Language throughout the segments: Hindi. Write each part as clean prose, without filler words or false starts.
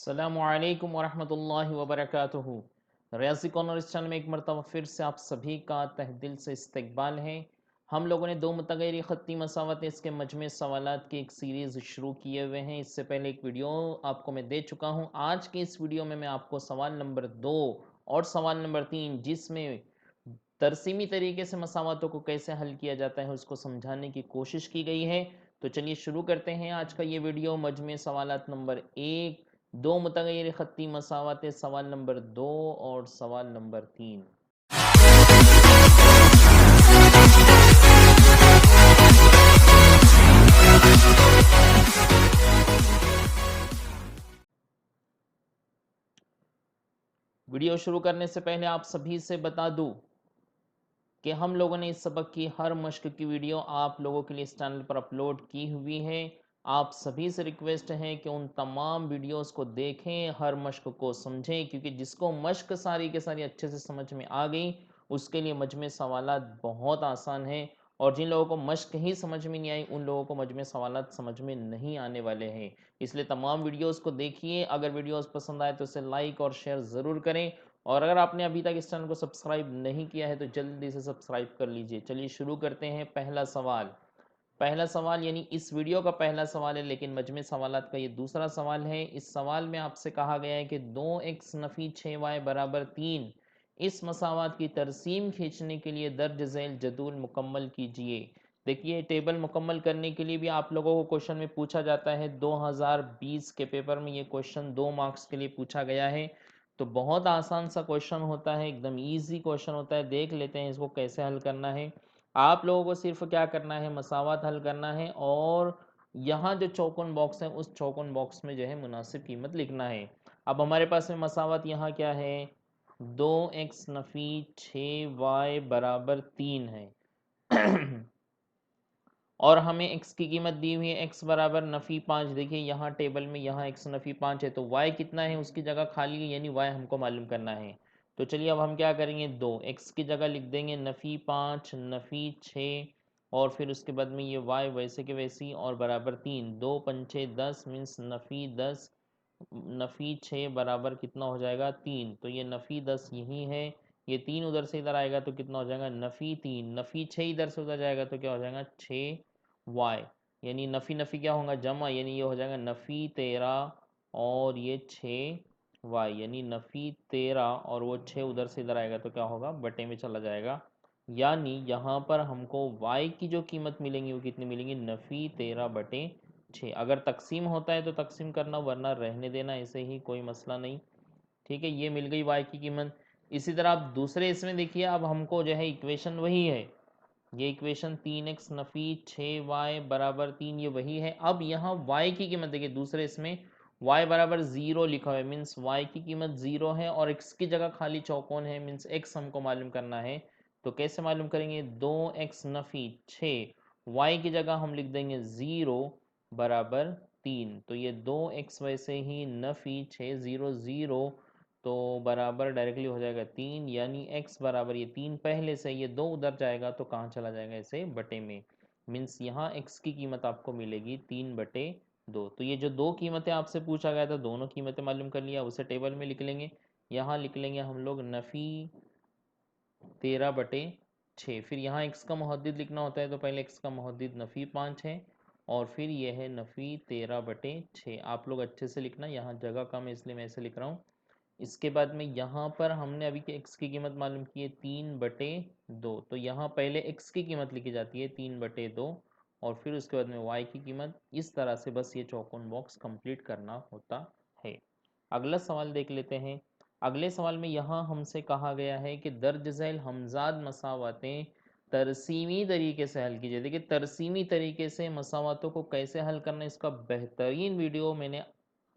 अस्सलामुअलैकुम वरहमतुल्लाहि वबरकातुहू। रियाज़ी कॉर्नर इस चैनल में एक मरतबा फिर से आप सभी का तहे दिल से इस्तकबाल है। हम लोगों ने दो मुतग़य्यर ख़त्ती मसावत इसके मजमे सवालात की एक सीरीज़ शुरू किए हुए हैं। इससे पहले एक वीडियो आपको मैं दे चुका हूँ। आज की इस वीडियो में मैं आपको सवाल नंबर 2 और सवाल नंबर 3 जिसमें तरसीमी तरीके से मसावतों को कैसे हल किया जाता है उसको समझाने की कोशिश की गई है। तो चलिए शुरू करते हैं आज का ये वीडियो। मजमे सवालात नंबर 1, दो मुतग़य्यर ख़त्ती मसावत, सवाल नंबर 2 और सवाल नंबर 3। वीडियो शुरू करने से पहले आप सभी से बता दूं कि हम लोगों ने इस सबक की हर मश्क की वीडियो आप लोगों के लिए इस चैनल पर अपलोड की हुई है। आप सभी से रिक्वेस्ट है कि उन तमाम वीडियोस को देखें, हर मश्क को समझें, क्योंकि जिसको मश्क सारी के सारी अच्छे से समझ में आ गई उसके लिए मजमे सवालात बहुत आसान है, और जिन लोगों को मश्क ही समझ में नहीं आई उन लोगों को मजमे सवालात समझ में नहीं आने वाले हैं। इसलिए तमाम वीडियोस को देखिए। अगर वीडियोस पसंद आए तो इसे लाइक और शेयर ज़रूर करें, और अगर आपने अभी तक इस चैनल को सब्सक्राइब नहीं किया है तो जल्दी से सब्सक्राइब कर लीजिए। चलिए शुरू करते हैं। पहला सवाल यानी इस वीडियो का पहला सवाल है, लेकिन मजमे सवालात का ये दूसरा सवाल है। इस सवाल में आपसे कहा गया है कि 2x नफ़ी 6y बराबर 3 इस मसावत की तरसीम खींचने के लिए दर्ज झैल जदूल मुकम्मल कीजिए। देखिए, टेबल मुकम्मल करने के लिए भी आप लोगों को क्वेश्चन में पूछा जाता है। 2020 के पेपर में ये क्वेश्चन 2 मार्क्स के लिए पूछा गया है। तो बहुत आसान सा क्वेश्चन होता है, एकदम इजी क्वेश्चन होता है। देख लेते हैं इसको कैसे हल करना है। आप लोगों को सिर्फ क्या करना है, मसावत हल करना है, और यहाँ जो चौकोन बॉक्स है उस चौकोन बॉक्स में जो है मुनासिब कीमत लिखना है। अब हमारे पास में मसावत यहाँ क्या है, 2x नफ़ी 6y बराबर 3 है। और हमें x की कीमत दी हुई है, x बराबर नफ़ी 5। देखिए यहाँ टेबल में यहाँ x नफ़ी 5 है, तो y कितना है उसकी जगह खाली है, यानी y हमको मालूम करना है। तो चलिए अब हम क्या करेंगे, 2 x की जगह लिख देंगे नफ़ी 5 नफ़ी 6, और फिर उसके बाद में ये y वैसे के वैसी, और बराबर 3। 2 पंचे 10 मीन्स नफ़ी 10, नफ़ी 6 बराबर कितना हो जाएगा, 3। तो ये नफ़ी 10 यही है, ये 3 उधर से इधर आएगा तो कितना हो जाएगा, नफ़ी 3। नफ़ी 6 इधर से उधर जाएगा तो क्या हो जाएगा, 6y, यानी नफ़ी नफ़ी क्या होगा, जमा, यानी ये हो जाएगा नफ़ी 13 और ये 6y, यानी नफ़ी 13 और वो 6 उधर से इधर आएगा तो क्या होगा, बटे में चला जाएगा। यानी यहाँ पर हमको y की जो कीमत मिलेंगी वो कितनी मिलेंगी, नफ़ी 13 बटे 6। अगर तकसीम होता है तो तकसीम करना, वरना रहने देना, ऐसे ही कोई मसला नहीं। ठीक है, ये मिल गई y की कीमत। इसी तरह आप दूसरे इसमें देखिए, अब हमको जो है इक्वेशन वही है, ये इक्वेशन 3x नफ़ी 6y बराबर 3 ये वही है। अब यहाँ y की कीमत देखिए, दूसरे इसमें y बराबर 0 लिखा हुआ है, मीन्स y की कीमत 0 है, और x की जगह खाली चौकोन है, मीन्स x हमको मालूम करना है। तो कैसे मालूम करेंगे, 2x नफ़ी 6 y की जगह हम लिख देंगे 0 बराबर 3। तो ये 2x वैसे ही नफ़ी 6 0 0 तो बराबर डायरेक्टली हो जाएगा 3, यानी x बराबर ये 3 पहले से, ये 2 उधर जाएगा तो कहाँ चला जाएगा, इसे बटे में। मीन्स यहाँ x की कीमत आपको मिलेगी 3 बटे 2। तो ये जो दो कीमतें आपसे पूछा गया था, दोनों कीमतें मालूम कर लिया, उसे टेबल में लिख लेंगे। यहाँ लिख लेंगे हम लोग नफ़ी 13 बटे 6। फिर यहाँ x का मुहद्दिद लिखना होता है तो पहले x का मुहद्दिद नफ़ी 5 है, और फिर यह है नफ़ी 13 बटे 6। आप लोग अच्छे से लिखना, यहाँ जगह कम है इसलिए मैं ऐसे लिख रहा हूँ। इसके बाद में यहाँ पर हमने अभी x की कीमत मालूम की है 3 बटे 2, तो यहाँ पहले x की कीमत लिखी जाती है 3 बटे 2, और फिर उसके बाद में y की कीमत। इस तरह से बस ये चौकोन बॉक्स कंप्लीट करना होता है। अगला सवाल देख लेते हैं। अगले सवाल में यहाँ हमसे कहा गया है कि दर्ज झैल हमजाद मसावतें तरसीमी तरीके से हल कीजिए। देखिए, तरसीमी तरीके से मसावतों को कैसे हल करना, इसका बेहतरीन वीडियो मैंने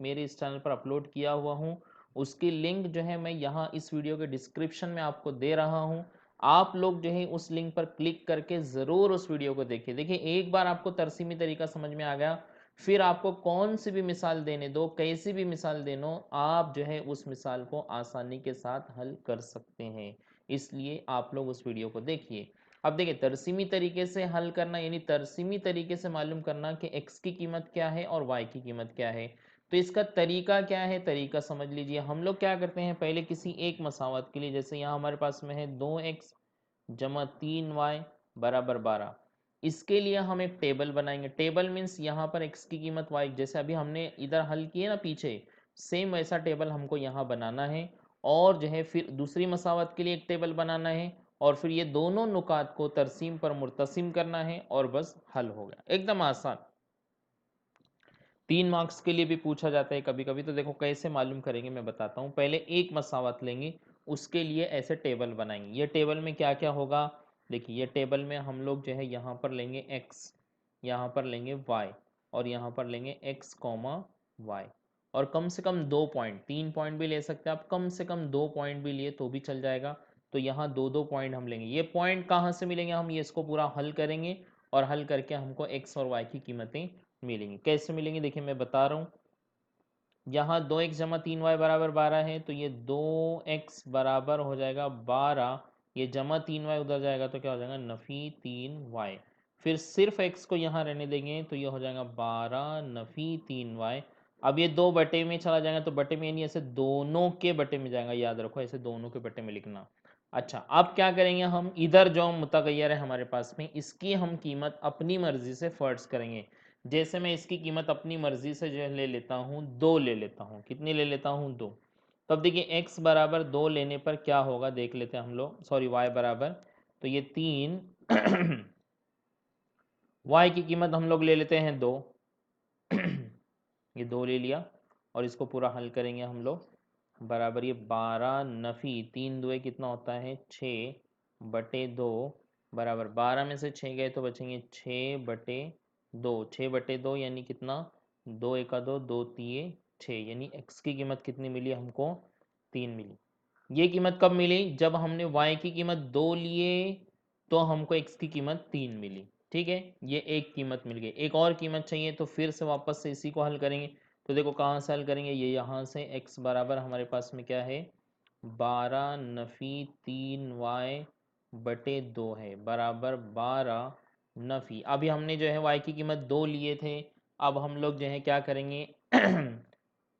मेरे इस चैनल पर अपलोड किया हुआ हूँ। उसकी लिंक जो है मैं यहाँ इस वीडियो के डिस्क्रिप्शन में आपको दे रहा हूँ। आप लोग जो है उस लिंक पर क्लिक करके ज़रूर उस वीडियो को देखिए। देखिए, एक बार आपको तरसीमी तरीका समझ में आ गया, फिर आपको कौन सी भी मिसाल देने दो, कैसी भी मिसाल देनो, आप जो है उस मिसाल को आसानी के साथ हल कर सकते हैं। इसलिए आप लोग उस वीडियो को देखिए। अब देखिए, तरसीमी तरीके से हल करना यानी तरसीमी तरीके से मालूम करना कि x की कीमत क्या है और y की कीमत क्या है। तो इसका तरीका क्या है, तरीका समझ लीजिए। हम लोग क्या करते हैं, पहले किसी एक मसावत के लिए, जैसे यहाँ हमारे पास में है 2x जमा 3y बराबर 12, इसके लिए हम एक टेबल बनाएंगे। टेबल मीन्स यहाँ पर x की कीमत y, जैसे अभी हमने इधर हल किए ना पीछे, सेम वैसा टेबल हमको यहाँ बनाना है। और जो है फिर दूसरी मसावत के लिए एक टेबल बनाना है, और फिर ये दोनों नुकात को तरसीम पर मुर्तसिम करना है, और बस हल हो गया, एकदम आसान। 3 मार्क्स के लिए भी पूछा जाता है कभी कभी। तो देखो कैसे मालूम करेंगे मैं बताता हूँ। पहले एक मसावत लेंगे, उसके लिए ऐसे टेबल बनाएंगे। ये टेबल में क्या क्या होगा, देखिए ये टेबल में हम लोग जो है यहाँ पर लेंगे x, यहाँ पर लेंगे y, और यहाँ पर लेंगे x कॉमा y। और कम से कम 2 पॉइंट, 3 पॉइंट भी ले सकते हैं आप, कम से कम 2 पॉइंट भी लिए तो भी चल जाएगा। तो यहाँ 2-2 पॉइंट हम लेंगे। ये पॉइंट कहाँ से मिलेंगे, हम ये इसको पूरा हल करेंगे, और हल करके हमको x और y की कीमतें मिलेंगी। कैसे मिलेंगी देखिए मैं बता रहा हूँ। यहाँ 2x जमा 3y बराबर 12 है, तो ये 2x बराबर हो जाएगा 12, ये जमा 3y उधर जाएगा तो क्या हो जाएगा, नफी 3y। फिर सिर्फ x को यहाँ रहने देंगे तो ये हो जाएगा 12 नफी 3y। अब ये 2 बटे में चला जाएगा, तो बटे में यानी ऐसे दोनों के बटे में जाएगा, याद रखो ऐसे दोनों के बटे में लिखना। अच्छा, अब क्या करेंगे हम, इधर जो मुतगैर है हमारे पास में, इसकी हम कीमत अपनी मर्जी से फर्ज करेंगे। जैसे मैं इसकी कीमत अपनी मर्जी से जो है ले लेता हूँ, 2 ले लेता हूँ। कितनी ले लेता हूँ, 2। तो अब देखिए x बराबर 2 लेने पर क्या होगा देख लेते हैं हम लोग, सॉरी y बराबर, तो ये 3 y की कीमत हम लोग ले लेते हैं 2 ये 2 ले लिया, और इसको पूरा हल करेंगे हम लोग। बराबर ये 12 नफ़ी 3 दुए कितना होता है 6 बटे 2, बराबर 12 में से 6 गए तो बचेंगे 6 बटे 2। 6 बटे 2 यानी कितना, 2 एका 2, 2 तिये 6, यानी x की कीमत कितनी मिली हमको, 3 मिली। ये कीमत कब मिली, जब हमने y की कीमत 2 लिए तो हमको x की कीमत 3 मिली। ठीक है, ये एक कीमत मिल गई। एक और कीमत चाहिए तो फिर से वापस से इसी को हल करेंगे। तो देखो कहाँ से हल करेंगे, ये यहाँ से x बराबर हमारे पास में क्या है, 12 नफ़ी 3y बटे 2 है, बराबर 12 नफ़ी। अभी हमने जो है y की कीमत 2 लिए थे, अब हम लोग जो है क्या करेंगे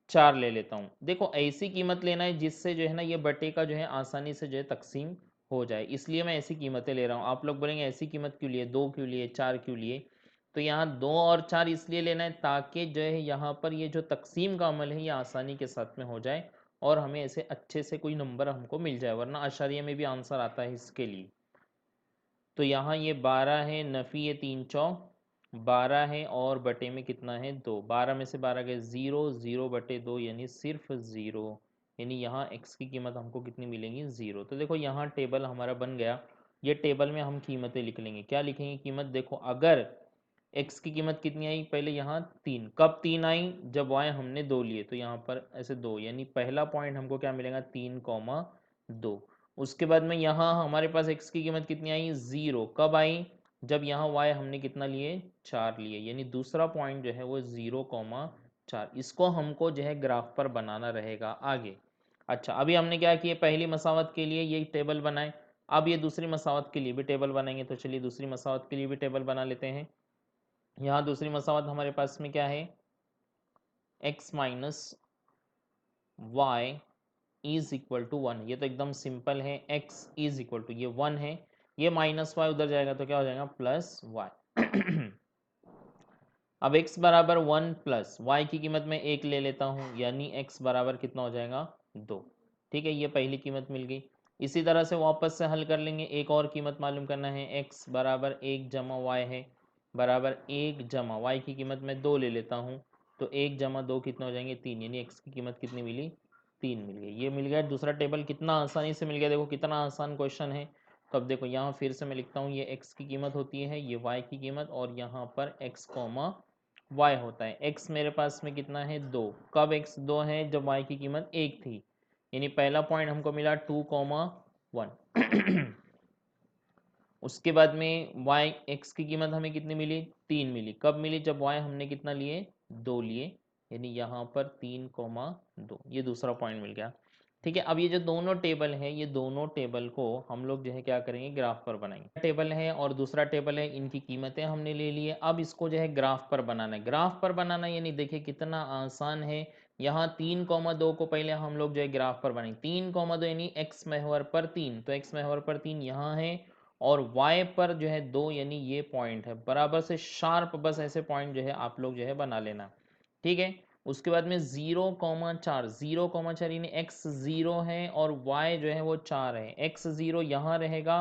4 ले लेता हूँ। देखो ऐसी कीमत लेना है जिससे जो है ना ये बटे का जो है आसानी से जो है तकसीम हो जाए, इसलिए मैं ऐसी कीमतें ले रहा हूँ। आप लोग बोलेंगे ऐसी कीमत क्यों लिए, 2 क्यों लिए, 4 क्यों लिए, तो यहाँ 2 और 4 इसलिए लेना है ताकि जो है यहाँ पर ये जो तकसीम का अमल है ये आसानी के साथ में हो जाए, और हमें ऐसे अच्छे से कोई नंबर हमको मिल जाए, वरना अशरिया में भी आंसर आता है इसके लिए। तो यहाँ ये 12 है नफ़ी, ये 3 चौक 12 है, और बटे में कितना है 2, 12 में से 12 गए 0, 0 बटे 2 यानी सिर्फ 0, यानी यहाँ x की कीमत हमको कितनी मिलेंगी 0। तो देखो यहाँ टेबल हमारा बन गया। ये टेबल में हम कीमतें लिख लेंगे। क्या लिखेंगे कीमत, देखो अगर x की कीमत कितनी आई, पहले यहाँ 3, कब 3 आई, जब y हमने 2 लिए, तो यहाँ पर ऐसे 2, यानी पहला पॉइंट हमको क्या मिलेगा 3,2। उसके बाद में यहाँ हमारे पास x की कीमत कितनी आई 0, कब आई, जब यहाँ y हमने कितना लिए 4 लिए, यानी दूसरा पॉइंट जो है वो 0,4। इसको हमको जो है ग्राफ पर बनाना रहेगा आगे। अच्छा, अभी हमने क्या किया, पहली मसावत के लिए ये टेबल बनाए, अब ये दूसरी मसावत के लिए भी टेबल बनाएंगे। तो चलिए दूसरी मसावत के लिए भी टेबल बना लेते हैं। यहाँ दूसरी मसावत हमारे पास में क्या है, x minus Y is equal to 1। ये तो एकदम सिंपल है, x इज इक्वल टू ये 1 है, ये माइनस वाई उधर जाएगा तो क्या हो जाएगा प्लस वाई। अब x बराबर 1 प्लस वाई की कीमत में 1 ले लेता हूँ, यानी x बराबर कितना हो जाएगा 2। ठीक है, ये पहली कीमत मिल गई। इसी तरह से वापस से हल कर लेंगे, एक और कीमत मालूम करना है। x बराबर 1 जमा वाई है, बराबर 1 जमा वाई की कीमत में 2 ले लेता हूँ, तो 1 जमा 2 कितने हो जाएंगे 3, यानी x की कीमत कितनी मिली 3 मिल गई। ये मिल गया दूसरा टेबल, कितना आसानी से मिल गया, देखो कितना आसान क्वेश्चन है। तो अब देखो यहाँ फिर से मैं लिखता हूँ, ये x की कीमत होती है, ये y की कीमत, और यहाँ पर x कॉमा y होता है। x मेरे पास में कितना है 2, कब x 2 है, जब y की कीमत 1 थी, यानी पहला पॉइंट हमको मिला 2,1। उसके बाद में y x की कीमत हमें कितनी मिली 3 मिली, कब मिली, जब y हमने कितना लिए 2 लिए, यानी यहाँ पर 3,2, ये दूसरा पॉइंट मिल गया। ठीक है। अब ये जो दोनों टेबल है, ये दोनों टेबल को हम लोग जो है क्या करेंगे, ग्राफ पर बनाएंगे। टेबल है और दूसरा टेबल है, इनकी कीमतें हमने ले ली है। अब इसको जो है ग्राफ पर बनाना है। ग्राफ पर बनाना यानी देखिए कितना आसान है। यहाँ 3,2 को पहले हम लोग जो है ग्राफ पर बनाएंगे। 3,2 यानी एक्स महवर पर 3, तो एक्स महवर पर 3 यहाँ है, और वाई पर जो है 2 यानी ये पॉइंट है। बराबर से शार्प बस ऐसे पॉइंट जो है आप लोग जो है बना लेना। ठीक है। उसके बाद में 0,4, 0,4 यानी एक्स 0 है और वाई जो है वो 4 है। एक्स 0 यहाँ रहेगा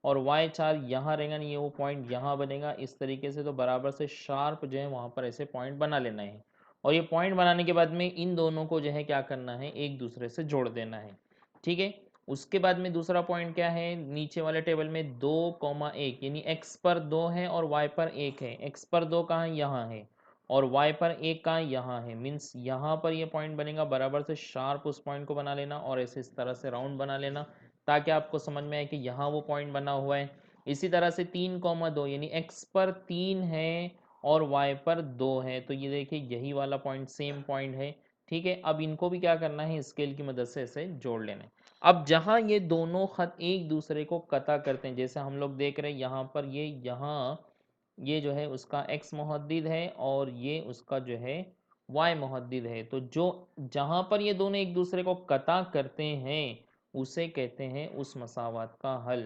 और वाई 4 यहाँ रहेगा, नहीं ये वो पॉइंट यहाँ बनेगा इस तरीके से। तो बराबर से शार्प जो है वहाँ पर ऐसे पॉइंट बना लेना है, और ये पॉइंट बनाने के बाद में इन दोनों को जो है क्या करना है, एक दूसरे से जोड़ देना है। ठीक है। उसके बाद में दूसरा पॉइंट क्या है, नीचे वाले टेबल में 2,1 यानी एक्स पर 2 है और वाई पर 1 है। एक्स पर 2 कहाँ है, यहाँ है, और y पर 1 कहाँ यहाँ है, मीन्स यहाँ पर ये पॉइंट बनेगा। बराबर से शार्प उस पॉइंट को बना लेना और ऐसे इस तरह से राउंड बना लेना, ताकि आपको समझ में आए कि यहाँ वो पॉइंट बना हुआ है। इसी तरह से 3,2 यानी x पर 3 है और y पर 2 है, तो ये देखिए यही वाला पॉइंट सेम पॉइंट है। ठीक है। अब इनको भी क्या करना है, स्केल की मदद से ऐसे जोड़ लेना है। अब जहाँ ये दोनों खत एक दूसरे को कता करते हैं, जैसे हम लोग देख रहे हैं यहाँ पर, ये जो है उसका x मुहद्दिद है और ये उसका जो है y मुहद्दिद है। तो जो जहाँ पर ये दोनों एक दूसरे को कता करते हैं उसे कहते हैं उस मसावत का हल।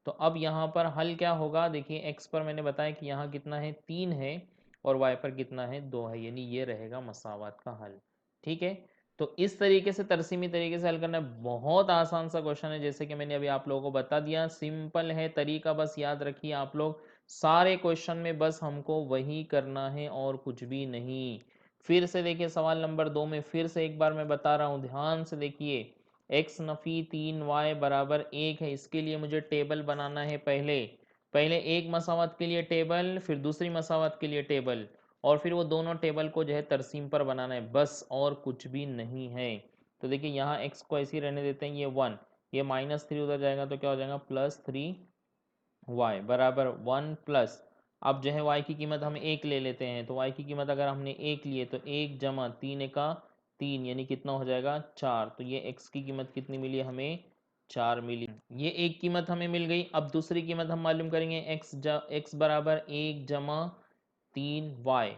तो अब यहाँ पर हल क्या होगा, देखिए x पर मैंने बताया कि यहाँ कितना है, 3 है, और y पर कितना है, 2 है, यानी ये रहेगा मसावत का हल। ठीक है। तो इस तरीके से तरसीमी तरीके से हल करना है। बहुत आसान सा क्वेश्चन है, जैसे कि मैंने अभी आप लोगों को बता दिया। सिंपल है तरीका, बस याद रखिए आप लोग, सारे क्वेश्चन में बस हमको वही करना है और कुछ भी नहीं। फिर से देखिए सवाल नंबर 2 में फिर से एक बार मैं बता रहा हूँ, ध्यान से देखिए। x नफी 3y बराबर 1 है, इसके लिए मुझे टेबल बनाना है। पहले पहले एक मसावत के लिए टेबल, फिर दूसरी मसावत के लिए टेबल, और फिर वो दोनों टेबल को जो है तरसीम पर बनाना है, बस और कुछ भी नहीं है। तो देखिए यहाँ x को ऐसे ही रहने देते हैं, ये 1, ये -3 उधर जाएगा तो क्या हो जाएगा, +3y बराबर 1 प्लस, अब जो है y की कीमत हम 1 ले लेते हैं। तो y की कीमत अगर हमने 1 लिए तो 1 जमा 3 का 3 यानी कितना हो जाएगा, 4। तो ये x की कीमत कितनी मिली हमें, 4 मिली। ये एक कीमत हमें मिल गई। अब दूसरी कीमत हम मालूम करेंगे, x बराबर 1 जमा 3y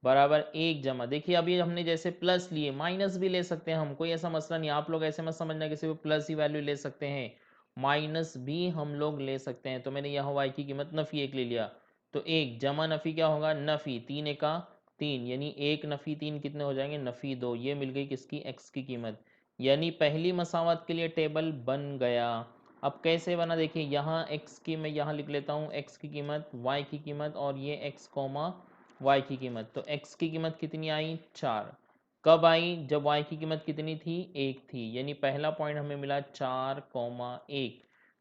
बराबर 1 जमा, देखिए अभी हमने जैसे प्लस लिए, माइनस भी ले सकते हैं हम, कोई ऐसा मसला नहीं। आप लोग ऐसे मत समझना कि सिर्फ प्लस ही वैल्यू ले सकते हैं, माइनस भी हम लोग ले सकते हैं। तो मैंने यहाँ y की कीमत नफ़ी 1 ले लिया, तो 1 जमा नफ़ी क्या होगा, नफ़ी 3 एका 3, यानी 1 नफ़ी 3 कितने हो जाएंगे, नफ़ी 2। ये मिल गई किसकी, x की कीमत। यानी पहली मसावत के लिए टेबल बन गया। अब कैसे बना, देखिए यहाँ x की मैं यहाँ लिख लेता हूँ, x की कीमत, y की कीमत, और ये x कॉमा y की कीमत। तो x की कीमत कितनी आई, 4। कब आई, जब y की कीमत कितनी थी, 1 थी, यानी पहला पॉइंट हमें मिला 4,1।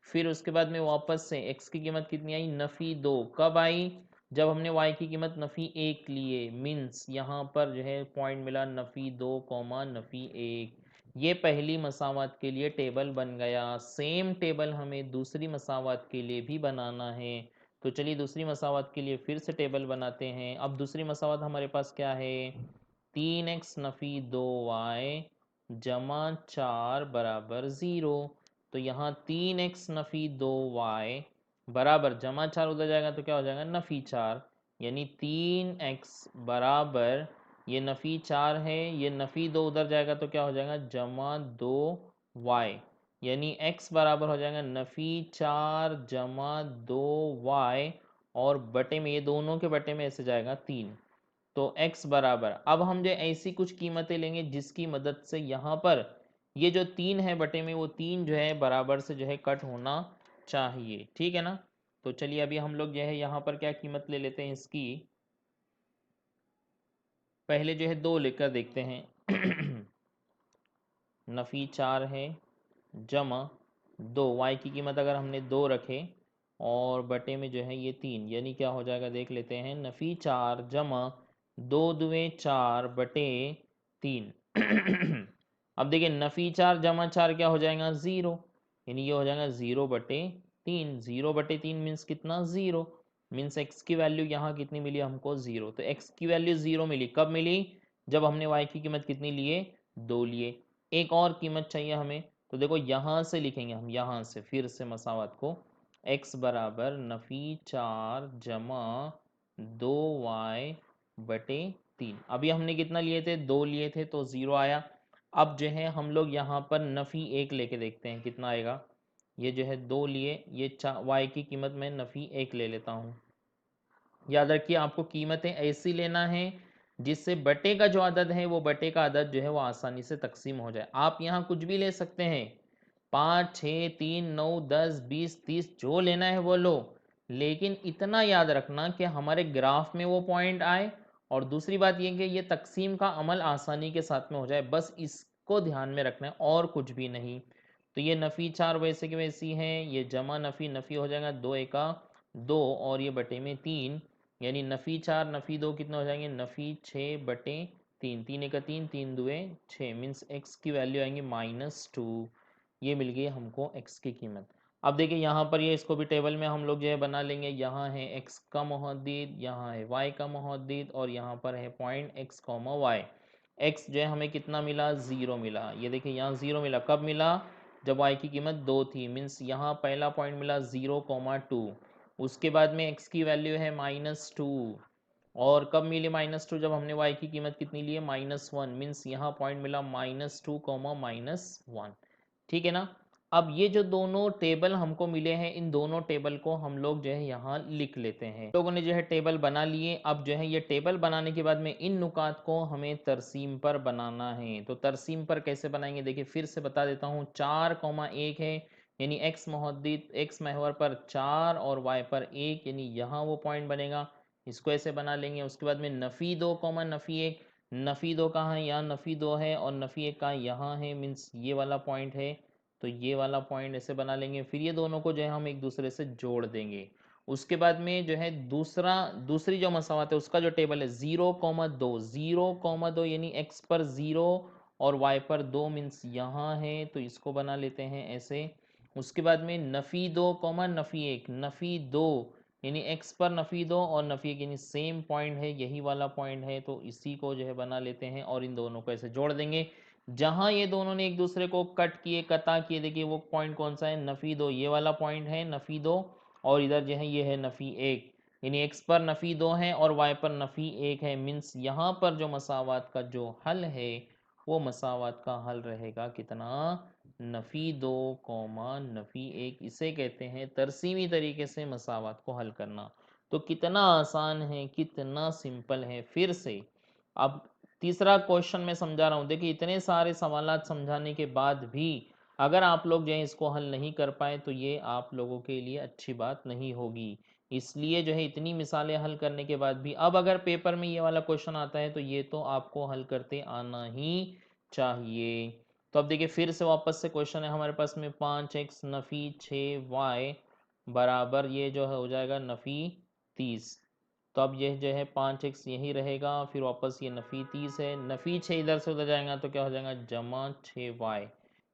फिर उसके बाद में वापस से x की कीमत कितनी आई, नफ़ी 2। कब आई, जब हमने y की कीमत नफ़ी 1 लिए, मीन्स यहाँ पर जो है पॉइंट मिला नफ़ी 2 नफ़ी 1। ये पहली मसावत के लिए टेबल बन गया। सेम टेबल हमें दूसरी मसावत के लिए भी बनाना है। तो चलिए दूसरी मसावत के लिए फिर से टेबल बनाते हैं। अब दूसरी मसावत हमारे पास क्या है, 3x नफ़ी 2y जमा 4 बराबर 0। तो यहाँ 3x नफ़ी 2y बराबर जमा 4 उधर जाएगा तो क्या हो जाएगा, नफ़ी 4, यानी 3x बराबर, ये नफ़ी 4 है, ये नफ़ी 2 उधर जाएगा तो क्या हो जाएगा, जमा 2y, यानी x बराबर हो जाएगा नफ़ी 4 जमा 2y, और बटे में ये दोनों के बटे में ऐसे जाएगा 3। तो x बराबर, अब हम जो ऐसी कुछ कीमतें लेंगे जिसकी मदद से यहाँ पर ये जो 3 है बटे में, वो 3 जो है बराबर से जो है कट होना चाहिए। ठीक है ना। तो चलिए अभी हम लोग जो है यहाँ पर क्या कीमत ले लेते हैं इसकी, पहले जो है 2 लेकर देखते हैं। नफ़ी 4 है जमा 2, y की कीमत अगर हमने 2 रखे और बटे में जो है ये 3, यानी क्या हो जाएगा, देख लेते हैं, नफ़ी 4 जमा 2 दुए 4 बटे 3। अब देखिए नफ़ी 4 जमा 4 क्या हो जाएगा, 0, यानी ये हो जाएगा 0 बटे 3। 0 बटे 3 मीन्स कितना, 0, मीन्स x की वैल्यू यहाँ कितनी मिली हमको, 0। तो x की वैल्यू 0 मिली, कब मिली, जब हमने y की कीमत कितनी लिए, 2 लिए। एक और कीमत चाहिए हमें, तो देखो यहाँ से लिखेंगे हम, यहाँ से फिर से मसावत को, x बराबर नफ़ी 4 जमा 2y बटे 3। अभी हमने कितना लिए थे, 2 लिए थे तो 0 आया। अब जो है हम लोग यहाँ पर नफ़ी 1 लेके देखते हैं कितना आएगा। ये जो है 2 लिए, ये y की कीमत मैं नफ़ी 1 ले लेता हूँ। याद रखिए आपको कीमतें ऐसी लेना है जिससे बटे का जो अदद है वो बटे का अदद जो है वो आसानी से तकसीम हो जाए। आप यहाँ कुछ भी ले सकते हैं, 5, 6, 3, 9, 10, 20, 30 जो लेना है वो लो, लेकिन इतना याद रखना कि हमारे ग्राफ में वो पॉइंट आए, और दूसरी बात ये कि ये तकसीम का अमल आसानी के साथ में हो जाए, बस इसको ध्यान में रखना है और कुछ भी नहीं। तो ये नफ़ी 4 वैसे की वैसी है, ये जमा नफ़ी नफ़ी हो जाएगा, 2 एका 2 और ये बटे में 3, यानी नफ़ी 4 नफ़ी 2 कितना हो जाएंगे, नफ़ी 6 बटे 3, 3 एका 3, 3 दुए 6, मीन्स x की वैल्यू आएंगी -2। ये मिल गई हमको x की कीमत। अब देखिए यहाँ पर ये इसको भी टेबल में हम लोग जो है बना लेंगे। यहाँ है x का मुहद्दिद, यहाँ है y का मुहद्दिद, और यहाँ पर है पॉइंट x, y। x जो है हमें कितना मिला, 0 मिला। ये देखिए यहाँ 0 मिला, कब मिला, जब y की कीमत 2 थी, मीन्स यहाँ पहला पॉइंट मिला 0,2। उसके बाद में x की वैल्यू है -2, और कब मिली -2, जब हमने y की कीमत कितनी ली है, -1, मीन्स यहाँ पॉइंट मिला -2, -1। ठीक है ना। अब ये जो दोनों टेबल हमको मिले हैं, इन दोनों टेबल को हम लोग जो है यहाँ लिख लेते हैं। लोगों ने जो है टेबल बना लिए। अब जो है ये टेबल बनाने के बाद में इन नुकात को हमें तरसीम पर बनाना है। तो तरसीम पर कैसे बनाएंगे, देखिए फिर से बता देता हूँ। 4,1 है, यानी x मुहद्दिद, x महवर पर 4 और y पर 1, यानी यहाँ वो पॉइंट बनेगा। इसको ऐसे बना लेंगे। उसके बाद में नफ़ी 2, नफ़ी 1। नफ़ी 2 कहाँ है, यहाँ नफ़ी 2 है, और नफ़ी 1 कहाँ, यहाँ है, मीन्स ये वाला पॉइंट है। तो ये वाला पॉइंट ऐसे बना लेंगे। फिर ये दोनों को जो है हम एक दूसरे से जोड़ देंगे। उसके बाद में जो है दूसरी जो मसावत है उसका जो टेबल है, 0,2, 0,2 यानी x पर 0 और y पर 2, मीन्स यहाँ है, तो इसको बना लेते हैं ऐसे। उसके बाद में नफ़ी 2, नफ़ी 1, नफ़ी 2 यानी x पर नफ़ी 2 और नफ़ी 1 यानी सेम पॉइंट है, यही वाला पॉइंट है, तो इसी को जो है बना लेते हैं और इन दोनों को ऐसे जोड़ देंगे। जहां ये दोनों ने एक दूसरे को कट किए, कता किए, देखिए वो पॉइंट कौन सा है, नफ़ी 2, ये वाला पॉइंट है नफ़ी 2, और इधर जो है ये है नफ़ी 1, यानी x पर नफ़ी 2 है और y पर नफ़ी 1 है। मीन्स यहाँ पर जो मसावात का जो हल है वो मसावात का हल रहेगा कितना, नफ़ी 2, नफ़ी 1। इसे कहते हैं तरसीमी तरीके से मसावात को हल करना। तो कितना आसान है, कितना सिंपल है। फिर से अब तीसरा क्वेश्चन मैं समझा रहा हूँ। देखिए इतने सारे सवालात समझाने के बाद भी अगर आप लोग जो है इसको हल नहीं कर पाए तो ये आप लोगों के लिए अच्छी बात नहीं होगी। इसलिए जो है इतनी मिसालें हल करने के बाद भी अब अगर पेपर में ये वाला क्वेश्चन आता है तो ये तो आपको हल करते आना ही चाहिए। तो अब देखिए फिर से वापस से क्वेश्चन है हमारे पास में, 5x नफ़ी 6y बराबर ये जो है हो जाएगा नफ़ी 30। तो अब यह जो है 5x यही रहेगा, फिर वापस ये नफ़ी 30 है, नफ़ी 6 इधर से उधर जाएगा तो क्या हो जाएगा, जमा 6y,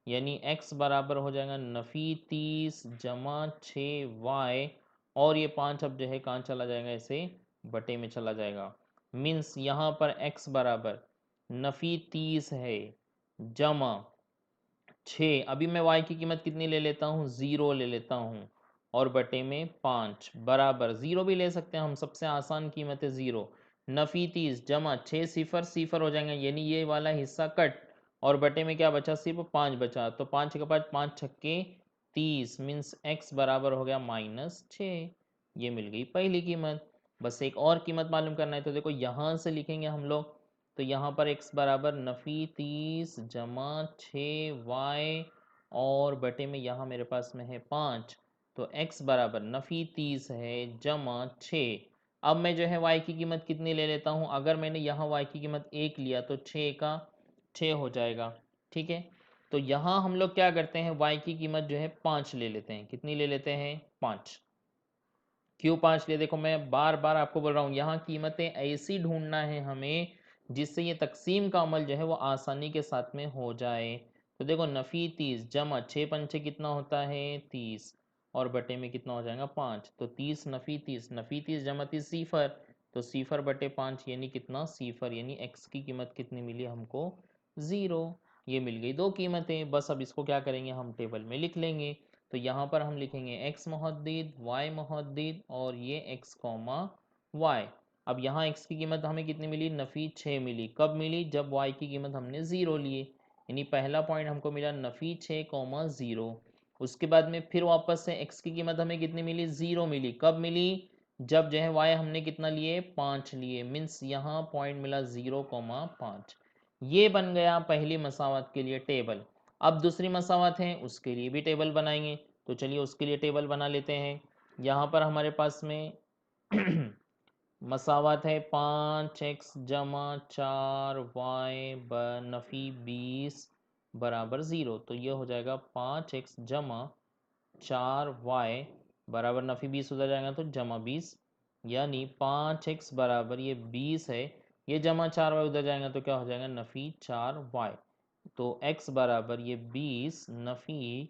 यानी x बराबर हो जाएगा नफ़ी 30 जमा 6y, और ये 5 अब जो है कहाँ चला जाएगा, ऐसे बटे में चला जाएगा। मीन्स यहाँ पर x बराबर नफ़ी 30 है जमा 6, अभी मैं y की कीमत कितनी ले लेता हूँ, 0 ले लेता हूँ, और बटे में 5 बराबर 0 भी ले सकते हैं हम, सबसे आसान कीमत है 0। नफ़ी 30 जमा 6 सिफर सिफर हो जाएंगे, यानी ये वाला हिस्सा कट, और बटे में क्या बचा, सिर्फ 5 बचा। तो 5 के बाद 5 छक्के 30, मीन्स x बराबर हो गया -6। ये मिल गई पहली कीमत। बस एक और कीमत मालूम करना है, तो देखो यहाँ से लिखेंगे हम लोग। तो यहाँ पर x बराबर नफ़ी 30 जमा 6y, और बटे में यहाँ मेरे पास में है 5, तो x बराबर नफ़ी 30 है जमा 6। अब मैं जो है y की कीमत कितनी ले लेता हूँ, अगर मैंने यहाँ y की कीमत 1 लिया तो 6 का 6 हो जाएगा। ठीक है, तो यहाँ हम लोग क्या करते हैं, y की कीमत जो है 5 ले लेते हैं। कितनी ले लेते हैं, 5। क्यों 5 लिए, देखो मैं बार बार आपको बोल रहा हूँ, यहाँ कीमतें ऐसी ढूंढना है हमें जिससे ये तकसीम का अमल जो है वो आसानी के साथ में हो जाए। तो देखो नफ़ी 30 जमा 6 पंचे कितना होता है 30, और बटे में कितना हो जाएगा 5, तो 30 नफ़ी 30, नफ़ी 30 जमा 30 सीफर, तो सीफर बटे 5 यानी कितना, सीफर, यानी x की कीमत कितनी मिली हमको, 0। ये मिल गई दो कीमतें। बस अब इसको क्या करेंगे, हम टेबल में लिख लेंगे। तो यहाँ पर हम लिखेंगे x मुहद्दिद, y मुहद्दिद और ये x कॉमा y। अब यहाँ x की कीमत हमें कितनी मिली, नफ़ी 6 मिली। कब मिली, जब y की कीमत हमने 0 लिए, यानी पहला पॉइंट हमको मिला नफ़ी 6 कॉमा 0। उसके बाद में फिर वापस से x की कीमत हमें कितनी मिली, 0 मिली। कब मिली, जब जो है y हमने कितना लिए, 5 लिए। मीन्स यहाँ पॉइंट मिला 0,5। ये बन गया पहली मसावत के लिए टेबल। अब दूसरी मसावत है, उसके लिए भी टेबल बनाएंगे। तो चलिए उसके लिए टेबल बना लेते हैं। यहाँ पर हमारे पास में मसावत है 5x जमा 4y नफ़ी 20 बराबर 0। तो ये हो जाएगा 5x जमा 4y बराबर नफ़ी 20 उधर जाएगा तो जमा 20, यानी 5x बराबर ये 20 है, ये जमा 4y उधर जाएगा तो क्या हो जाएगा, नफ़ी 4y। तो x बराबर ये 20 नफ़ी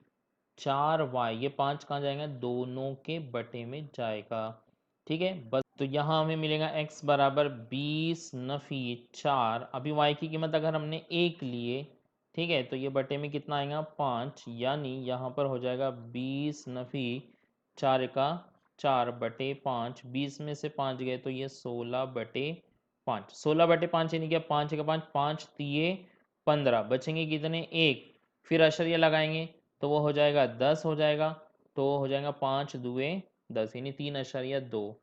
4y, ये 5 कहाँ जाएगा, दोनों के बटे में जाएगा। ठीक है, बस तो यहाँ हमें मिलेगा x बराबर 20 नफ़ी 4। अभी y की कीमत अगर हमने 1 लिए, ठीक है, तो ये बटे में कितना आएगा, 5, यानी यहाँ पर हो जाएगा 20 नफ़ी 4 का 4 बटे 5। 20 में से 5 गए तो ये 16 बटे 5। 16 बटे 5 यानी क्या, 5 का 5, 5 दिए 15, बचेंगे कितने, 1। फिर अशरिया लगाएंगे तो वो हो जाएगा 10 हो जाएगा। तो वो हो जाएगा 5 दुए 10 यानी 3,2।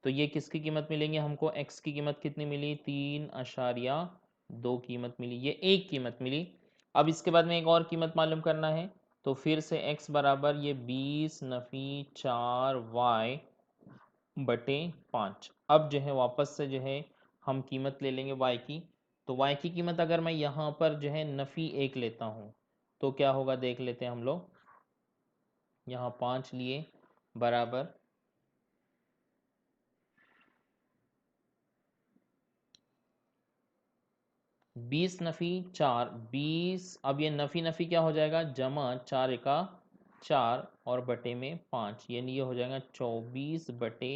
तो ये किसकी कीमत मिलेंगी हमको, x की कीमत कितनी मिली, 3,2 कीमत मिली, ये एक कीमत मिली। अब इसके बाद में एक और कीमत मालूम करना है। तो फिर से x बराबर ये 20 नफ़ी 4y बटे 5। अब जो है वापस से जो है हम कीमत ले लेंगे y की। तो y की कीमत अगर मैं यहाँ पर जो है नफ़ी 1 लेता हूँ तो क्या होगा, देख लेते हैं हम लोग। यहाँ 5 लिए बराबर 20 नफ़ी 4, 20। अब ये नफ़ी नफ़ी क्या हो जाएगा, जमा 4 का 4 और बटे में 5, यानी ये हो जाएगा 24 बटे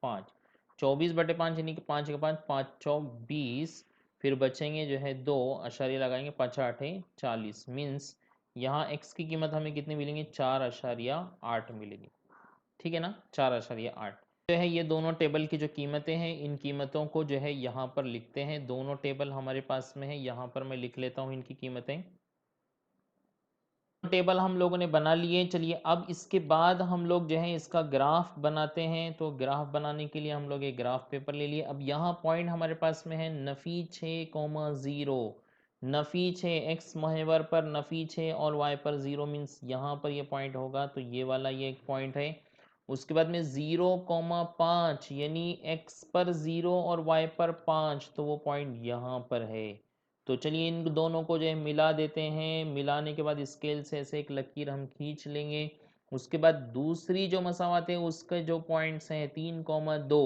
5। 24 बटे 5 यानी कि 5 का 5, 5 चौक 20। फिर बचेंगे जो है 2, अशारिया लगाएंगे, 5 आठे 40। मीन्स यहाँ x की कीमत हमें कितनी मिलेंगी, 4,8 मिलेगी। ठीक है ना, 4,8 जो है। ये दोनों टेबल की जो कीमतें हैं, इन कीमतों को जो है यहाँ पर लिखते हैं। दोनों टेबल हमारे पास में है, यहाँ पर मैं लिख लेता हूँ इनकी कीमतें। टेबल हम लोगों ने बना लिए। चलिए अब इसके बाद हम लोग जो है इसका ग्राफ बनाते हैं। तो ग्राफ बनाने के लिए हम लोग एक ग्राफ पेपर ले लिए। अब यहाँ पॉइंट हमारे पास में है नफ़ी 6,0, नफ़ी 6 एक्स महवर पर नफ़ी 6 और वाई पर 0, मीन्स यहाँ पर ये पॉइंट होगा। तो ये वाला ये एक पॉइंट है। उसके बाद में 0,5 यानी x पर 0 और y पर 5, तो वो पॉइंट यहाँ पर है। तो चलिए इन दोनों को जो है मिला देते हैं। मिलाने के बाद स्केल से ऐसे एक लकीर हम खींच लेंगे। उसके बाद दूसरी जो मसावत है उसके जो पॉइंट्स हैं 3,2,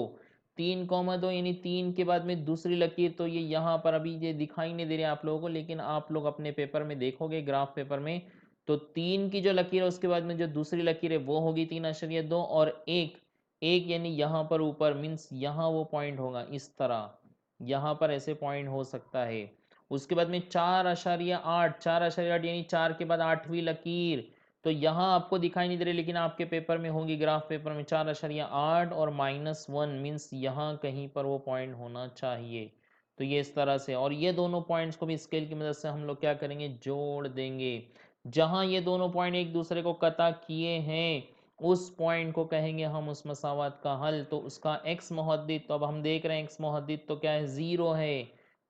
3,2 यानी 3 के बाद में दूसरी लकीर। तो ये यहाँ पर अभी ये दिखाई नहीं दे रही आप लोगों को, लेकिन आप लोग अपने पेपर में देखोगे, ग्राफ पेपर में। तो 3 की जो लकीर है उसके बाद में जो दूसरी लकीर है वो होगी 3,2 और एक एक यानी यहाँ पर ऊपर, मीन्स यहाँ वो पॉइंट होगा इस तरह। यहाँ पर ऐसे पॉइंट हो सकता है। उसके बाद में 4,8, 4,8 यानी 4 के बाद 8वीं लकीर। तो यहाँ आपको दिखाई नहीं दे रही, लेकिन आपके पेपर में होगी, ग्राफ पेपर में 4,8 और -1, मीन्स यहाँ कहीं पर वो पॉइंट होना चाहिए। तो ये इस तरह से, और ये दोनों पॉइंट्स को भी स्केल की मदद से हम लोग क्या करेंगे, जोड़ देंगे। जहां ये दोनों पॉइंट एक दूसरे को कता किए हैं उस पॉइंट को कहेंगे हम उस मसावत का हल। तो उसका x मुहद्दिद, तो अब हम देख रहे हैं x मुहद्दिद तो क्या है, 0 है।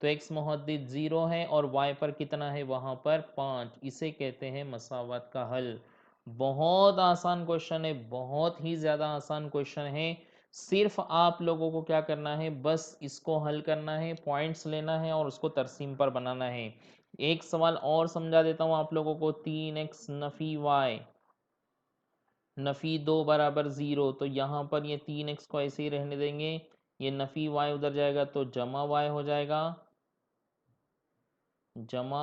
तो x मुहद्दिद 0 है और y पर कितना है, वहां पर 5। इसे कहते हैं मसावत का हल। बहुत आसान क्वेश्चन है, बहुत ही ज़्यादा आसान क्वेश्चन है। सिर्फ आप लोगों को क्या करना है, बस इसको हल करना है, पॉइंट्स लेना है और उसको तरसीम पर बनाना है। एक सवाल और समझा देता हूँ आप लोगों को। 3x नफ़ी y नफ़ी 2 बराबर 0। तो यहाँ पर ये 3x को ऐसे ही रहने देंगे, ये नफ़ी y उधर जाएगा तो जमा y हो जाएगा, जमा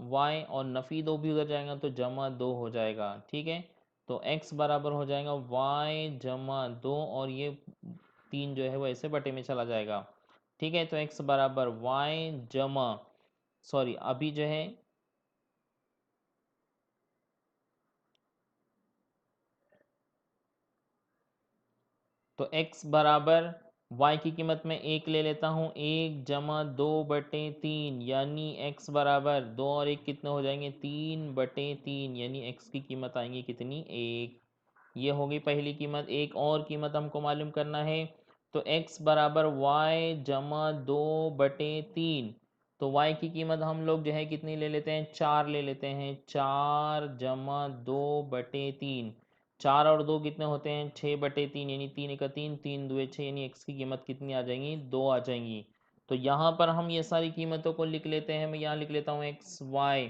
y, और नफ़ी 2 भी उधर जाएगा तो जमा 2 हो जाएगा। ठीक है, तो x बराबर हो जाएगा y जमा 2, और ये 3 जो है वो ऐसे बटे में चला जाएगा। ठीक है, तो x बराबर y जमा, सॉरी अभी जो है तो x बराबर y की कीमत में 1 ले लेता हूँ, 1 जमा 2/3 यानी x बराबर 2 और 1 कितने हो जाएंगे 3/3 यानी x की कीमत आएंगी कितनी 1। ये होगी पहली कीमत। एक और कीमत हमको मालूम करना है, तो x बराबर y जमा 2/3, तो y की कीमत हम लोग जो है कितनी ले लेते हैं 4 ले लेते हैं, 4 जमा 2/3, 4 और 2 कितने होते हैं 6/3 यानी 3 का 3, 3 दुए 6 यानी x की कीमत कितनी आ जाएंगी 2 आ जाएंगी। तो यहाँ पर हम ये सारी कीमतों को लिख लेते हैं। मैं यहाँ लिख लेता हूँ एक्स वाई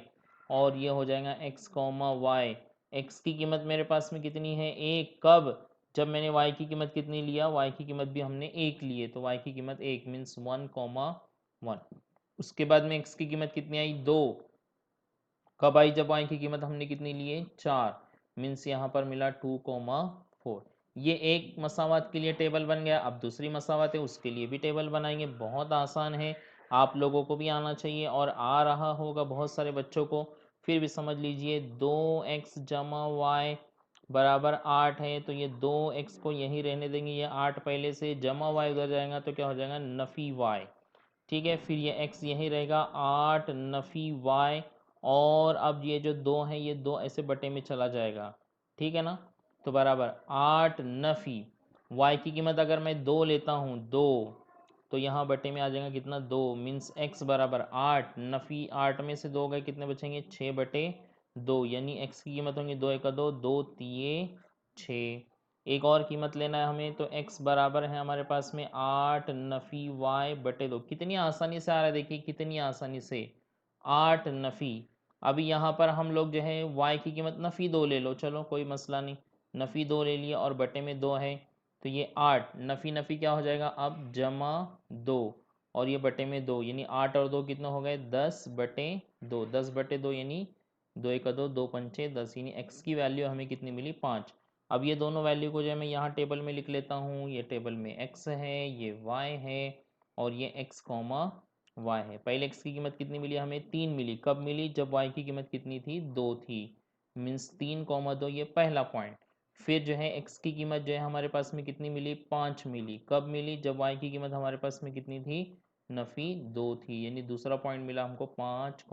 और ये हो जाएगा x कॉमा वाई। x की कीमत मेरे पास में कितनी है 1, कब जब मैंने y की कीमत कितनी लिया, y की कीमत भी हमने 1 लिए, तो y की कीमत 1 मीन्स 1,1। उसके बाद में x की कीमत कितनी आई 2, कब आई जब y की कीमत हमने कितनी लिए 4, मीन्स यहाँ पर मिला 2,4। ये एक मसावत के लिए टेबल बन गया। अब दूसरी मसावत है उसके लिए भी टेबल बनाएंगे, बहुत आसान है, आप लोगों को भी आना चाहिए और आ रहा होगा बहुत सारे बच्चों को। फिर भी समझ लीजिए 2x जमा वाई बराबर 8 है, तो ये 2x को यहीं रहने देंगे, ये 8 पहले से, जमा y उधर जाएगा तो क्या हो जाएगा नफ़ी y। ठीक है, फिर ये x यहीं रहेगा 8 नफ़ी y, और अब ये जो 2 है ये 2 ऐसे बटे में चला जाएगा, ठीक है ना। तो बराबर 8 नफ़ी y की कीमत अगर मैं 2 लेता हूँ 2, तो यहाँ बटे में आ जाएगा कितना 2, मीन्स x बराबर 8 नफ़ी 8 में से 2 गए कितने बचेंगे 6/2 यानी x की कीमत होंगी 2 1 2, 2 3 6। एक और कीमत लेना है हमें, तो x बराबर है हमारे पास में 8 नफ़ी y/2। कितनी आसानी से आ रहा है देखिए, कितनी आसानी से 8 नफ़ी। अभी यहाँ पर हम लोग जो है y की कीमत नफ़ी 2 ले लो, चलो कोई मसला नहीं, नफ़ी 2 ले लिया और बटे में 2 है, तो ये 8 नफ़ी नफ़ी क्या हो जाएगा अब जमा 2, और ये बटे में 2 यानी 8 और 2 कितने हो गए 10/2, 10/2 यानी 2 1 2, 2 पंचे 10 यानी x की वैल्यू हमें कितनी मिली 5। अब ये दोनों वैल्यू को जो है मैं यहाँ टेबल में लिख लेता हूँ, ये टेबल में x है, ये y है, और ये x कॉमा y है। पहले x की कीमत कितनी मिली हमें 3 मिली, कब मिली जब y की कीमत कितनी थी 2 थी, मीन्स 3,2 ये पहला पॉइंट। फिर जो है x की कीमत जो है हमारे पास में कितनी मिली 5 मिली, कब मिली जब y की कीमत हमारे पास में कितनी थी नफ़ी 2 थी, यानी दूसरा पॉइंट मिला हमको 5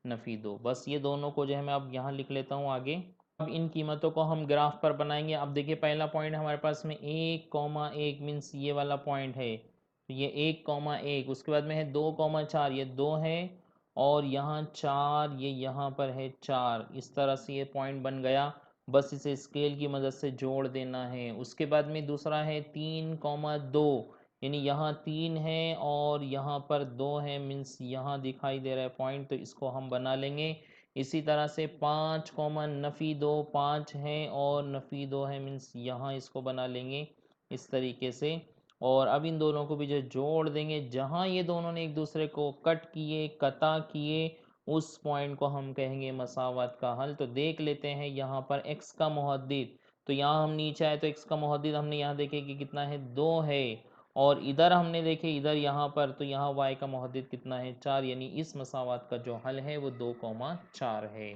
नफ़ी 2। बस ये दोनों को जो है मैं अब यहाँ लिख लेता हूँ आगे। अब इन कीमतों को हम ग्राफ पर बनाएंगे। अब देखिए पहला पॉइंट हमारे पास में 1,1 मीन्स ये वाला पॉइंट है, तो ये 1,1, उसके बाद में है 2,4, ये 2 है, और यहाँ 4, ये यहाँ पर है 4, इस तरह से ये पॉइंट बन गया। बस इसे स्केल की मदद से जोड़ देना है। उसके बाद में दूसरा है 3,2, यानी यहाँ 3 है और यहाँ पर 2 है, मीन्स यहाँ दिखाई दे रहा है पॉइंट, तो इसको हम बना लेंगे। इसी तरह से 5 कॉमन नफ़ी 2, 5 है और नफ़ी 2 है, मीन्स यहाँ इसको बना लेंगे इस तरीके से। और अब इन दोनों को भी जो जोड़ देंगे, जहाँ ये दोनों ने एक दूसरे को कट किए कता किए, उस पॉइंट को हम कहेंगे मसावत का हल। तो देख लेते हैं यहाँ पर x का मुहद्दिद, तो यहाँ हम नीचे आए तो x का मुहद्दिद हमने यहाँ देखे कि कितना है 2 है, और इधर हमने देखे इधर यहाँ पर, तो यहाँ y का मुहद्दिद कितना है 4, यानी इस मसावत का जो हल है वो 2,4 है।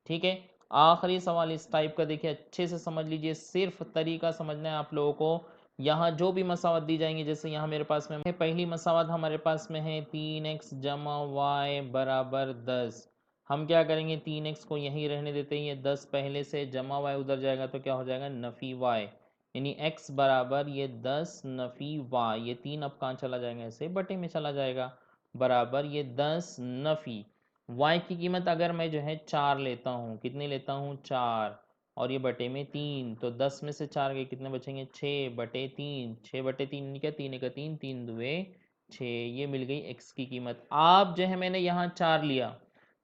ठीक है, आखिरी सवाल इस टाइप का देखिए, अच्छे से समझ लीजिए, सिर्फ तरीका समझना है आप लोगों को। यहाँ जो भी मसावत दी जाएंगी, जैसे यहाँ मेरे पास में है पहली मसावत हमारे पास में है 3x जमा वाई बराबर 10। हम क्या करेंगे 3x को यहीं रहने देते हैं, ये 10 पहले से, जमा y उधर जाएगा तो क्या हो जाएगा नफ़ी y, यानी x बराबर ये 10 नफ़ी y, ये 3 अब कहाँ चला जाएगा ऐसे बटे में चला जाएगा, बराबर ये 10 नफ़ी y की कीमत अगर मैं जो है 4 लेता हूँ, कितने लेता हूँ 4, और ये बटे में 3, तो 10 में से 4 गए कितने बचेंगे 6/3, 6/3 यानी क्या 3 का 3, 3 दुए 6, ये मिल गई x की कीमत। आप जो है मैंने यहाँ 4 लिया,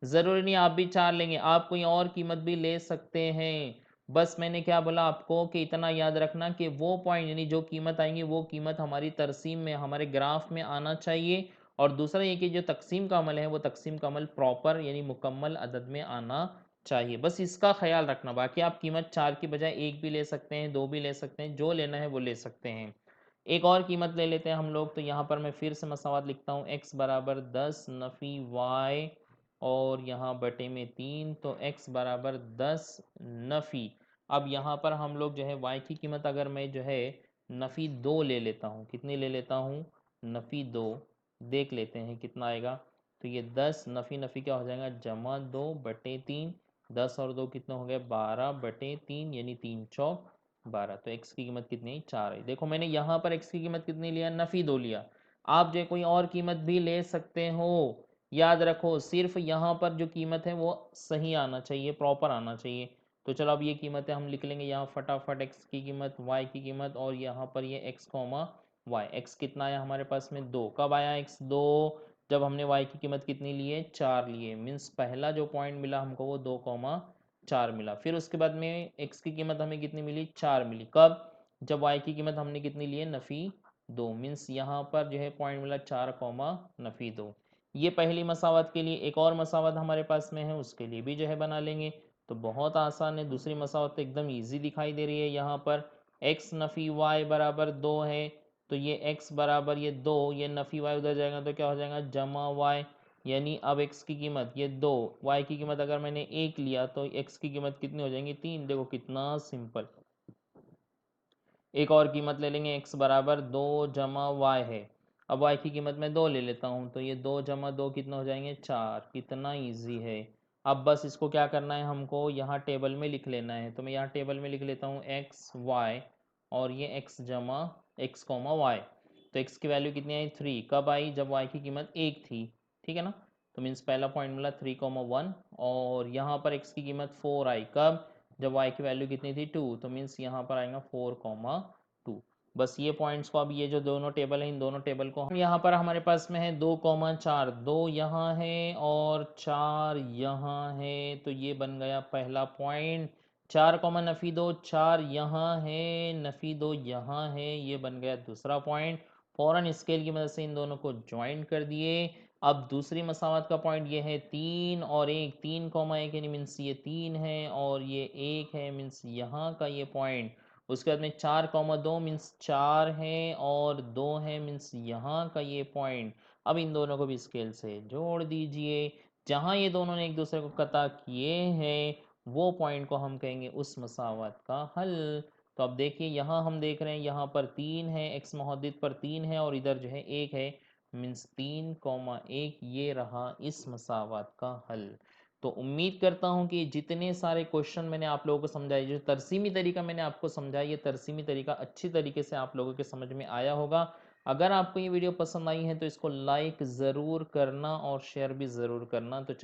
ज़रूरी नहीं आप भी 4 लेंगे, आप कोई और कीमत भी ले सकते हैं। बस मैंने क्या बोला आपको कि इतना याद रखना कि वो पॉइंट यानी जो कीमत आएंगी वो कीमत हमारी तरसीम में, हमारे ग्राफ में आना चाहिए। और दूसरा ये कि जो तकसीम का अमल है वो तकसीम का अमल प्रॉपर यानी मुकम्मल अदद में आना चाहिए, बस इसका ख्याल रखना। बाकी आप कीमत 4 की बजाय 1 भी ले सकते हैं, 2 भी ले सकते हैं, जो लेना है वो ले सकते हैं। एक और कीमत ले लेते हैं हम लोग, तो यहाँ पर मैं फिर से मसावत लिखता हूँ, x बराबर 10 नफ़ी y और यहाँ बटे में 3, तो x बराबर 10 नफ़ी। अब यहाँ पर हम लोग जो है y की कीमत अगर मैं जो है नफ़ी 2 ले लेता हूँ। कितनी ले लेता हूँ? नफ़ी 2। देख लेते हैं कितना आएगा। तो ये 10 नफ़ी नफ़ी क्या हो जाएगा? जमा 2/3। 10 और 2 कितना हो गया? 12/3 यानी 3 चौक 12। तो x की कीमत कितनी है? 4 है। देखो मैंने यहाँ पर x की कीमत कितनी लिया? नफ़ी 2 लिया। आप जो है कोई और कीमत भी ले सकते हो। याद रखो सिर्फ यहाँ पर जो कीमत है वो सही आना चाहिए, प्रॉपर आना चाहिए। तो चलो अब ये कीमतें हम लिख लेंगे यहाँ फटाफट। x की कीमत, y की कीमत और यहाँ पर ये x कॉमा वाई। x कितना आया हमारे पास में? 2। कब आया x? 2 जब हमने y की कीमत कितनी ली है? 4 लिए। मीन्स पहला जो पॉइंट मिला हमको वो 2,4 मिला। फिर उसके बाद में x की कीमत हमें कितनी मिली? 4 मिली। कब? जब y की कीमत हमने कितनी ली है? नफ़ी 2। मीन्स यहाँ पर जो है पॉइंट मिला 4 कॉमा नफ़ी 2। ये पहली मसावत के लिए। एक और मसावत हमारे पास में है, उसके लिए भी जो है बना लेंगे। तो बहुत आसान है। दूसरी मसावत एकदम इजी दिखाई दे रही है। यहाँ पर x नफ़ी y बराबर 2 है। तो ये x बराबर ये 2, ये नफ़ी y उधर जाएगा तो क्या हो जाएगा? जमा y। यानी अब x की कीमत ये 2, y की कीमत अगर मैंने 1 लिया तो x की कीमत कितनी हो जाएंगी? 3। देखो कितना सिंपल। एक और कीमत ले लेंगे। x बराबर 2 जमा y है। अब y की कीमत मैं 2 ले लेता हूँ तो ये 2 जमा 2 कितना हो जाएंगे? 4। कितना इजी है। अब बस इसको क्या करना है हमको? यहाँ टेबल में लिख लेना है। तो मैं यहाँ टेबल में लिख लेता हूँ x y और ये x जमा x कॉमा y। तो x की वैल्यू कितनी आई? 3। कब आई? जब y की कीमत 1 थी। ठीक है ना? तो मीन्स पहला पॉइंट मिला 3,1। और यहाँ पर x की कीमत 4 आई। कब? जब y की वैल्यू कितनी थी? 2। तो मीन्स यहाँ पर आएगा 4,2। बस ये पॉइंट्स को, अब ये जो दोनों टेबल है इन दोनों टेबल को हम यहाँ पर हमारे पास में है 2,4। 2 यहाँ है और 4 यहाँ है। तो ये बन गया पहला पॉइंट। 4 कॉमा नफ़ी 2, 4 यहाँ है, नफ़ी 2 यहाँ है। ये बन गया दूसरा पॉइंट। फौरन स्केल की मदद से इन दोनों को ज्वाइन कर दिए। अब दूसरी मसावत का पॉइंट ये है 3 और 1। 3,1 यानी मीन्स ये 3 है और ये 1 है। मीन्स यहाँ का ये पॉइंट। उसके बाद में 4,2 मीन्स 4 है और 2 है। मीन्स यहाँ का ये पॉइंट। अब इन दोनों को भी स्केल से जोड़ दीजिए। जहाँ ये दोनों ने एक दूसरे को कता किए हैं वो पॉइंट को हम कहेंगे उस मसावत का हल। तो अब देखिए यहाँ हम देख रहे हैं यहाँ पर 3 है, x महोदित पर 3 है और इधर जो है 1 है। मीन्स 3,1 ये रहा इस मसावत का हल। तो उम्मीद करता हूँ कि जितने सारे क्वेश्चन मैंने आप लोगों को समझाए, जो तरसीमी तरीका मैंने आपको समझाया, ये तरसीमी तरीका अच्छी तरीके से आप लोगों के समझ में आया होगा। अगर आपको ये वीडियो पसंद आई है तो इसको लाइक ज़रूर करना और शेयर भी ज़रूर करना। तो